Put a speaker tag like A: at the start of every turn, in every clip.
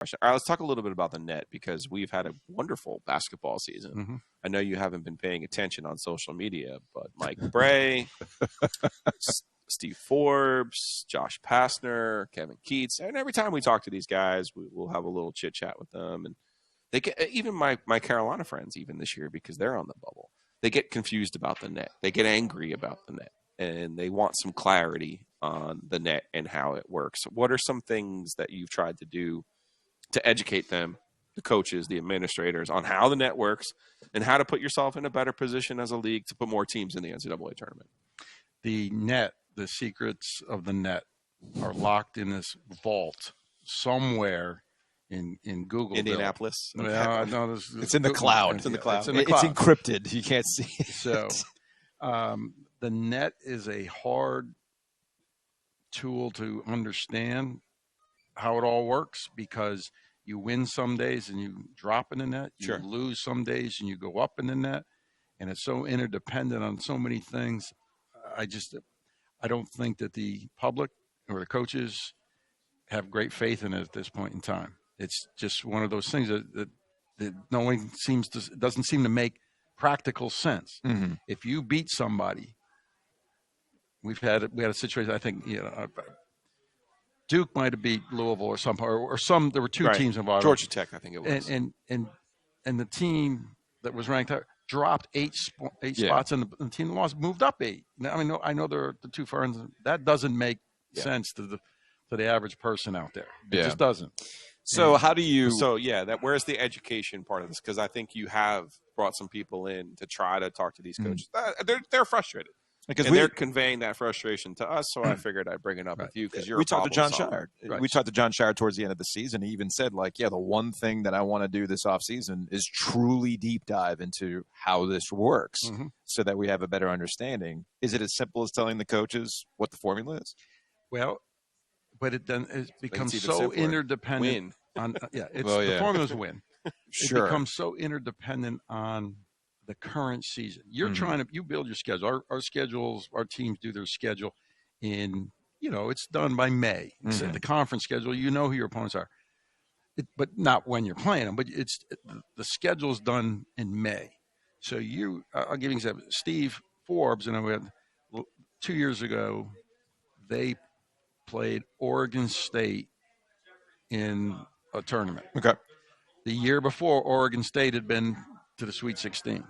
A: question. All right, let's talk a little bit about the net because we've had a wonderful basketball season.
B: Mm-hmm.
A: I know you haven't been paying attention on social media, but Mike Bray, Steve Forbes, Josh Pastner, Kevin Keats, and every time we talk to these guys, we'll have a little chit chat with them, and they get even my Carolina friends even this year because they're on the bubble. They get confused about the net. They get angry about the net, and they want some clarity on the net and how it works. What are some things that you've tried to do to educate them, the coaches, the administrators, on how the net works and how to put yourself in a better position as a league to put more teams in the NCAA tournament?
B: The net, the secrets of the net are locked in this vault somewhere in Google.
A: Indianapolis.
B: No,
C: it's in the cloud.
B: It's in the
C: cloud.
B: It's in the cloud.
C: It's encrypted. You can't see it.
B: So the net is a hard tool to understand how it all works because you win some days and you drop in the net. You lose some days and you go up in the net. And it's so interdependent on so many things. I don't think that the public or the coaches have great faith in it at this point in time. It's just one of those things that no one doesn't seem to make practical sense.
C: Mm-hmm.
B: If you beat somebody, we had a situation. I think Duke might have beat Louisville or some. There were two teams involved.
A: Georgia Tech, I think it was.
B: And the team that was ranked higher dropped eight spots, and the team that lost moved up 8. I mean, I know they're the two firms. That doesn't make sense to the average person out there. It just doesn't.
C: So how do you?
A: So where's the education part of this? Because I think you have brought some people in to try to talk to these coaches. They're frustrated because they're conveying that frustration to us. So I figured I'd bring it up with you because
C: we talked to John Shire.
B: Right.
C: We talked to John Shire towards the end of the season. He even said, the one thing that I want to do this offseason is truly deep dive into how this works, so that we have a better understanding. Is it as simple as telling the coaches what the formula is?
B: Well, but it becomes so interdependent on the formula's win. It becomes so interdependent on the current season. You're trying to build your schedule. Our schedules, our teams do their schedule in it's done by May. It's the conference schedule. You know who your opponents are, but not when you're playing them. But the schedule's done in May. So I'll give you an example. Steve Forbes and I had 2 years ago. They played Oregon State in a tournament.
C: Okay.
B: The year before, Oregon State had been to the Sweet 16.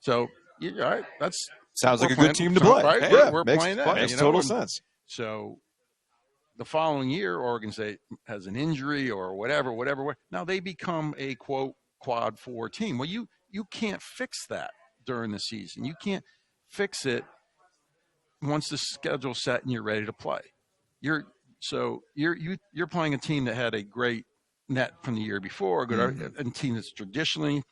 B: So, that
C: sounds like a good team to play.
B: Right?
C: Hey,
B: we're playing that.
C: Makes total sense.
B: So, the following year, Oregon State has an injury or whatever. Now they become a, quote, quad 4 team. Well, you can't fix that during the season. You can't fix it once the schedule's set and you're ready to play. You're playing a team that had a great net from the year before, a team that's traditionally,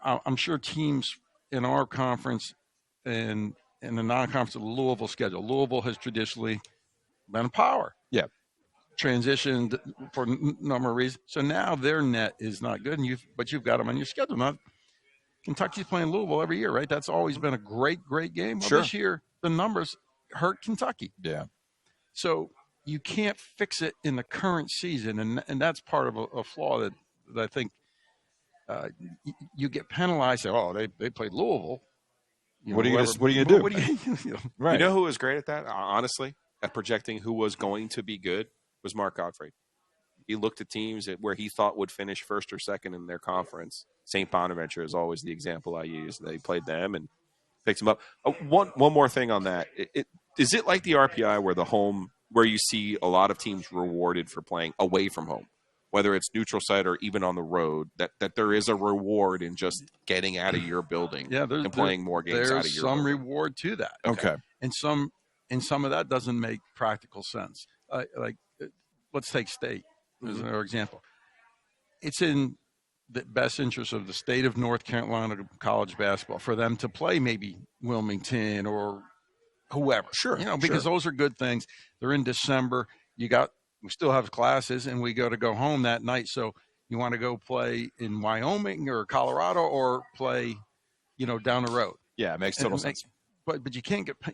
B: I'm sure teams in our conference and in the non-conference of the Louisville schedule. Louisville has traditionally been a power.
C: Yeah.
B: Transitioned for a number of reasons. So now their net is not good, but you've got them on your schedule. Now, Kentucky's playing Louisville every year, right? That's always been a great game. Well, this year, the numbers hurt Kentucky.
C: Yeah.
B: So you can't fix it in the current season, and that's part of a flaw that I think you get penalized. Say, they played Louisville.
C: What are you going to do?
A: Right. You know who was great at that, honestly, at projecting who was going to be good, was Mark Godfrey. He looked at teams where he thought would finish first or second in their conference. St. Bonaventure is always the example I use. They played them and picked them up. One more thing on that. Is it like the RPI where you see a lot of teams rewarded for playing away from home, whether it's neutral site or even on the road, that there is a reward in just getting out of your building and playing more games out of your building?
B: There's some reward to that.
C: Okay.
B: And some of that doesn't make practical sense. Let's take State as another example. It's in the best interest of the state of North Carolina college basketball for them to play maybe Wilmington or whoever.
A: Sure.
B: Because those are good things. They're in December. We still have classes and we got to go home that night. So you want to go play in Wyoming or Colorado or play, down the road.
C: Yeah, it makes total sense.
B: But you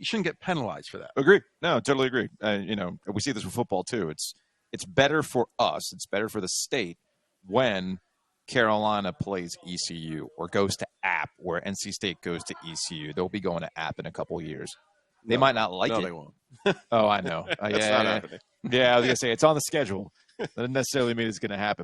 B: shouldn't get penalized for that.
C: Agree. No, totally agree. We see this with football too. It's it's better for us. It's better for the state when Carolina plays ECU or goes to App, where NC State goes to ECU. They'll be going to App in a couple of years. They might not like it.
A: They won't.
C: Oh, I know.
A: That's not happening.
C: Yeah, I was going to say, it's on the schedule. That doesn't necessarily mean it's going to happen.